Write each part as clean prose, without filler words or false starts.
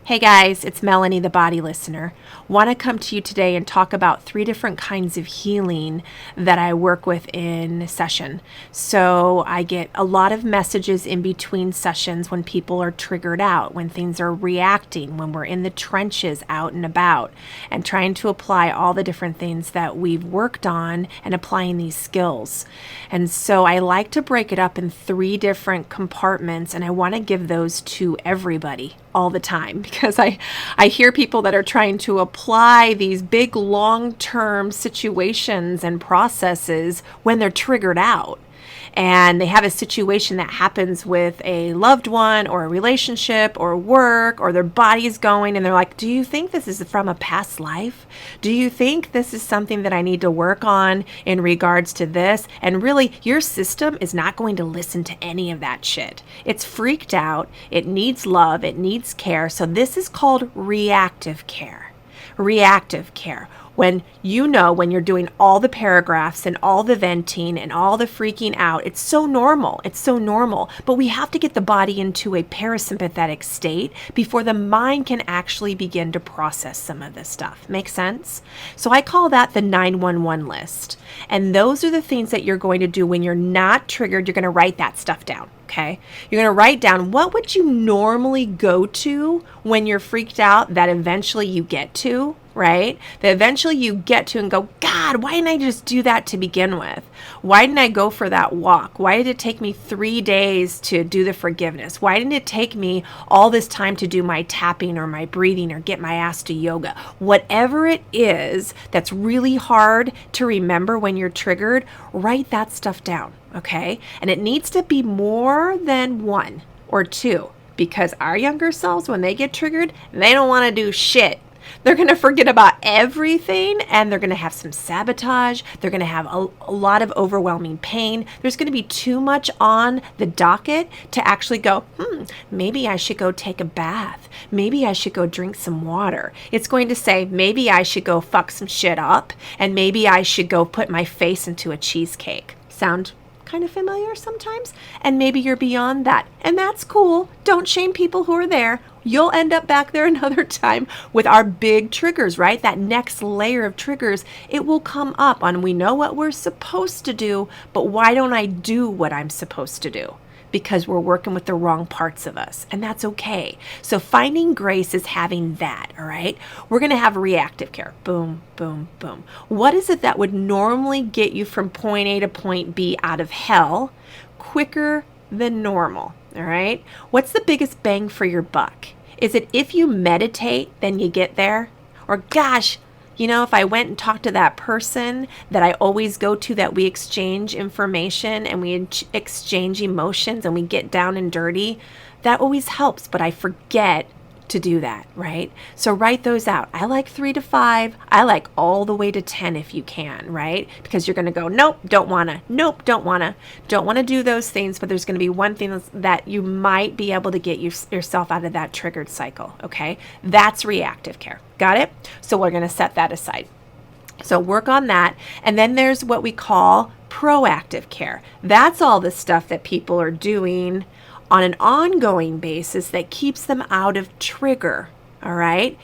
Hey guys, it's Melanie, the body listener. Want to come to you today and talk about 3 different kinds of healing that I work with in session. So I get a lot of messages in between sessions when people are triggered out, when things are reacting, when we're in the trenches out and about and trying to apply all the different things that we've worked on and applying these skills. And so I like to break it up in 3 different compartments, and I want to give those to everybody all the time because I hear people that are trying to apply these big long-term situations and processes when they're triggered out. And they have a situation that happens with a loved one or a relationship or work or their body's going and they're like, do you think this is from a past life? Do you think this is something that I need to work on in regards to this? And really, your system is not going to listen to any of that shit. It's freaked out. It needs love. It needs care. So this is called reactive care. Reactive care. When you're doing all the paragraphs and all the venting and all the freaking out, it's so normal. It's so normal. But we have to get the body into a parasympathetic state before the mind can actually begin to process some of this stuff. Make sense? So I call that the 911 list. And those are the things that you're going to do when you're not triggered. You're going to write that stuff down. Okay. You're going to write down what would you normally go to when you're freaked out that eventually you get to, right? That eventually you get to and go, God, why didn't I just do that to begin with? Why didn't I go for that walk? Why did it take me 3 days to do the forgiveness? Why didn't it take me all this time to do my tapping or my breathing or get my ass to yoga? Whatever it is that's really hard to remember when you're triggered, write that stuff down. Okay. And it needs to be more than 1 or 2 because our younger selves, when they get triggered, they don't want to do shit. They're going to forget about everything and they're going to have some sabotage. They're going to have a lot of overwhelming pain. There's going to be too much on the docket to actually go, maybe I should go take a bath. Maybe I should go drink some water. It's going to say, maybe I should go fuck some shit up and maybe I should go put my face into a cheesecake. Sound kind of familiar sometimes? And maybe you're beyond that. And that's cool. Don't shame people who are there. You'll end up back there another time with our big triggers, right? That next layer of triggers, it will come up on we know what we're supposed to do, but why don't I do what I'm supposed to do? Because we're working with the wrong parts of us, and that's okay. So finding grace is having that, all right? We're going to have reactive care. Boom, boom, boom. What is it that would normally get you from point A to point B out of hell quicker than normal, all right? What's the biggest bang for your buck? Is it if you meditate, then you get there? Or gosh, if I went and talked to that person that I always go to, that we exchange information and we exchange emotions and we get down and dirty, that always helps, but I forget to do that, right? So write those out. I like 3 to 5. I like all the way to 10 if you can, right? Because you're going to go, nope, don't want to. Nope, don't want to. Don't want to do those things, but there's going to be one thing that you might be able to get yourself out of that triggered cycle, okay? That's reactive care. Got it? So we're going to set that aside. So work on that. And then there's what we call proactive care. That's all the stuff that people are doing on an ongoing basis that keeps them out of trigger, all right?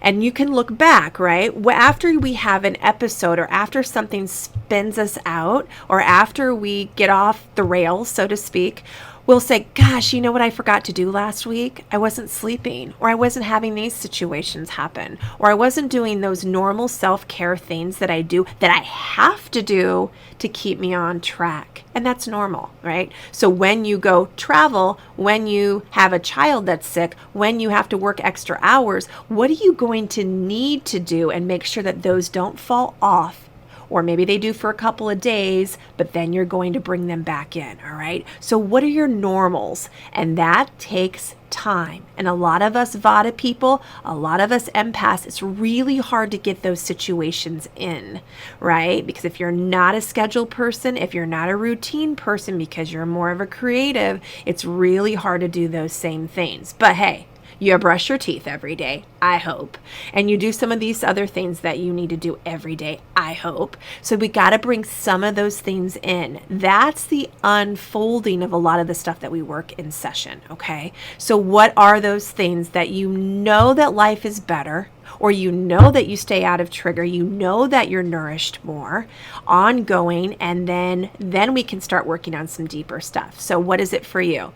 And you can look back, right? After we have an episode or after something spins us out or after we get off the rails, so to speak, we'll say, gosh, you know what I forgot to do last week? I wasn't sleeping, or I wasn't having these situations happen, or I wasn't doing those normal self-care things that I do that I have to do to keep me on track. And that's normal, right? So when you go travel, when you have a child that's sick, when you have to work extra hours, what are you going to need to do and make sure that those don't fall off? Or maybe they do for a couple of days, but then you're going to bring them back in, all right? So what are your normals? And that takes time. And a lot of us Vata people, a lot of us empaths, it's really hard to get those situations in, right? Because if you're not a scheduled person, if you're not a routine person, because you're more of a creative, it's really hard to do those same things. But hey, You brush your teeth every day, I hope. And you do some of these other things that you need to do every day, I hope. So we got to bring some of those things in. That's the unfolding of a lot of the stuff that we work in session, okay? So what are those things that you know that life is better, or you know that you stay out of trigger, you know that you're nourished more, ongoing, and then we can start working on some deeper stuff. So what is it for you?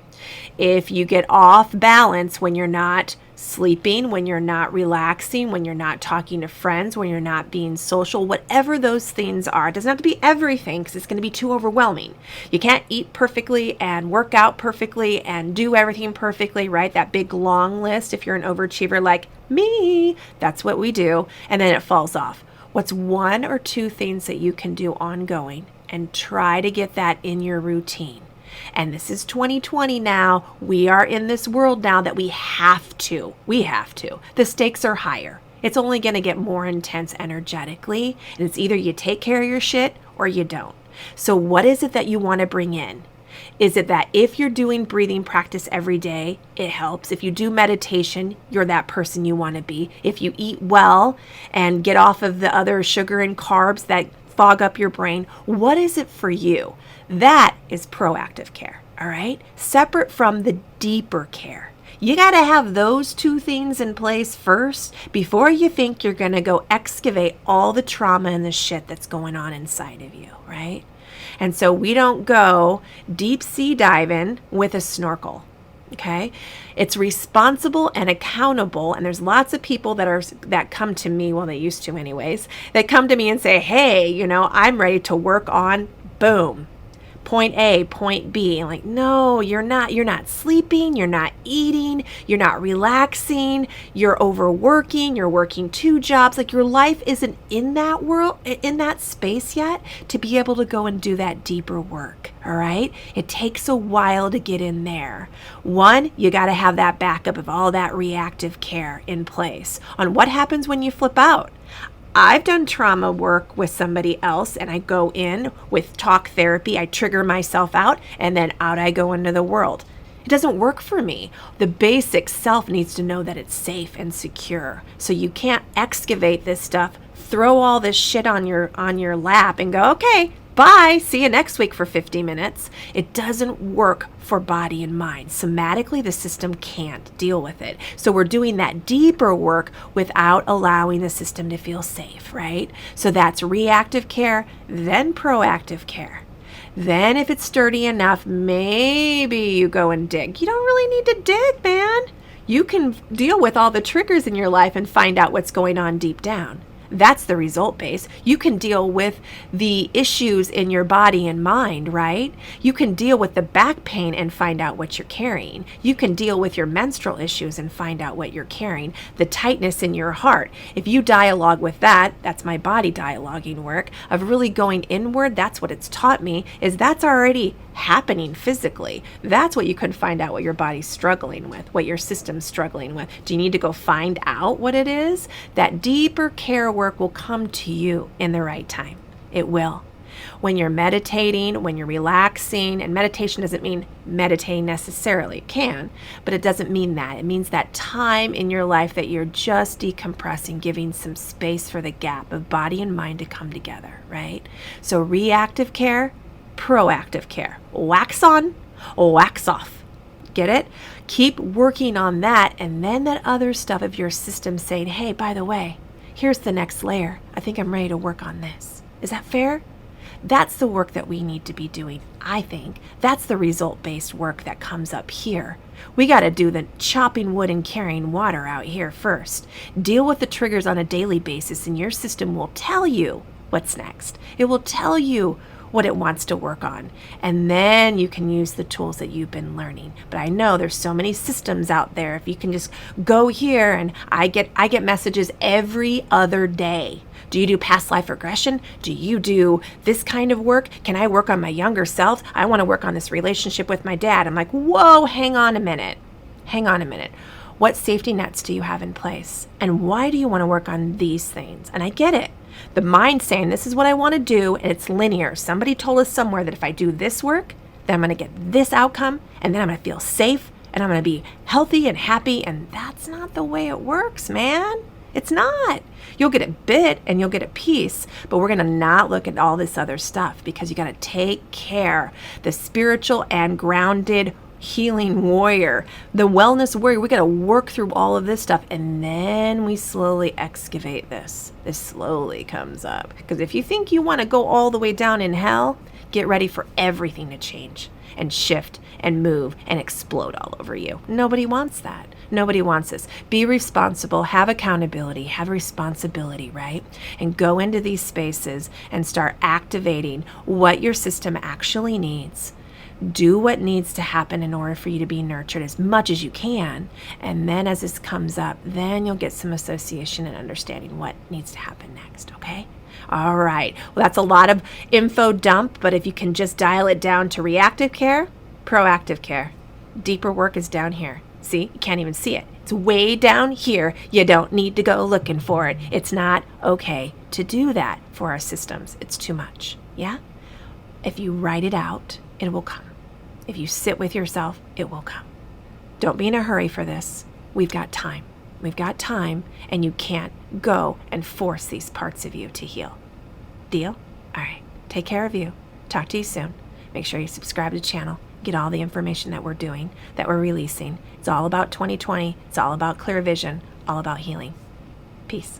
If you get off balance when you're not sleeping, when you're not relaxing, when you're not talking to friends, when you're not being social, whatever those things are, it doesn't have to be everything because it's going to be too overwhelming. You can't eat perfectly and work out perfectly and do everything perfectly, right? That big long list, if you're an overachiever like me, that's what we do. And then it falls off. What's one or two things that you can do ongoing and try to get that in your routine? And this is 2020 now. We are in this world now that we have to. The stakes are higher. It's only going to get more intense energetically. And it's either you take care of your shit or you don't. So what is it that you want to bring in? Is it that if you're doing breathing practice every day, it helps? If you do meditation, you're that person you want to be. If you eat well and get off of the other sugar and carbs that fog up your brain, what is it for you? That is proactive care, all right? Separate from the deeper care. You got to have those two things in place first before you think you're going to go excavate all the trauma and the shit that's going on inside of you, right? And so we don't go deep sea diving with a snorkel. Okay, it's responsible and accountable. And there's lots of people that come to me, well, they used to anyways, that come to me and say, hey, I'm ready to work on, boom, point A, point B. And like, no, you're not sleeping, you're not eating, you're not relaxing, you're overworking, you're working 2 jobs. Like your life isn't in that world, in that space yet to be able to go and do that deeper work. All right. It takes a while to get in there. One, you got to have that backup of all that reactive care in place on what happens when you flip out. I've done trauma work with somebody else and I go in with talk therapy. I trigger myself out and then out I go into the world. It doesn't work for me. The basic self needs to know that it's safe and secure. So you can't excavate this stuff, throw all this shit on your lap and go, okay, bye, see you next week for 50 minutes. It doesn't work for body and mind. Somatically, the system can't deal with it. So we're doing that deeper work without allowing the system to feel safe, right? So that's reactive care, then proactive care. Then if it's sturdy enough, maybe you go and dig. You don't really need to dig, man. You can deal with all the triggers in your life and find out what's going on deep down. That's the result base. You can deal with the issues in your body and mind, right? You can deal with the back pain and find out what you're carrying. You can deal with your menstrual issues and find out what you're carrying. The tightness in your heart. If you dialogue with that, that's my body dialoguing work of really going inward. That's what it's taught me, is that's already happening physically. That's what you can find out what your body's struggling with, what your system's struggling with. Do you need to go find out what it is? That deeper care work will come to you in the right time. It will. When you're meditating, when you're relaxing, and meditation doesn't mean meditating necessarily. It can, but it doesn't mean that. It means that time in your life that you're just decompressing, giving some space for the gap of body and mind to come together, right? So reactive care, proactive care. Wax on, wax off. Get it? Keep working on that, and then that other stuff of your system saying, hey, by the way, here's the next layer. I think I'm ready to work on this. Is that fair? That's the work that we need to be doing, I think. That's the result-based work that comes up here. We got to do the chopping wood and carrying water out here first. Deal with the triggers on a daily basis, and your system will tell you what's next. It will tell you what it wants to work on. And then you can use the tools that you've been learning. But I know there's so many systems out there. If you can just go here, and I get messages every other day. Do you do past life regression? Do you do this kind of work? Can I work on my younger self? I want to work on this relationship with my dad. I'm like, whoa, hang on a minute. What safety nets do you have in place? And why do you want to work on these things? And I get it. The mind saying, this is what I want to do, and it's linear. Somebody told us somewhere that if I do this work, then I'm going to get this outcome, and then I'm going to feel safe, and I'm going to be healthy and happy. And that's not the way it works, man. It's not. You'll get a bit and you'll get a piece, but we're going to not look at all this other stuff because you got to take care. The spiritual and grounded healing warrior, the wellness warrior, we got to work through all of this stuff, and then we slowly excavate this. This slowly comes up. Because if you think you want to go all the way down in hell, get ready for everything to change and shift and move and explode all over you. Nobody wants that. Nobody wants this. Be responsible, have accountability, have responsibility, right? And go into these spaces and start activating what your system actually needs. Do what needs to happen in order for you to be nurtured as much as you can. And then as this comes up, then you'll get some association and understanding what needs to happen next, okay? All right. Well, that's a lot of info dump, but if you can just dial it down to reactive care, proactive care. Deeper work is down here. See, you can't even see it. It's way down here. You don't need to go looking for it. It's not okay to do that for our systems. It's too much. Yeah? If you write it out, it will come. If you sit with yourself, it will come. Don't be in a hurry for this. We've got time. We've got time, and you can't go and force these parts of you to heal. Deal? All right. Take care of you. Talk to you soon. Make sure you subscribe to the channel. Get all the information that we're doing, that we're releasing. It's all about 2020. It's all about clear vision, all about healing. Peace.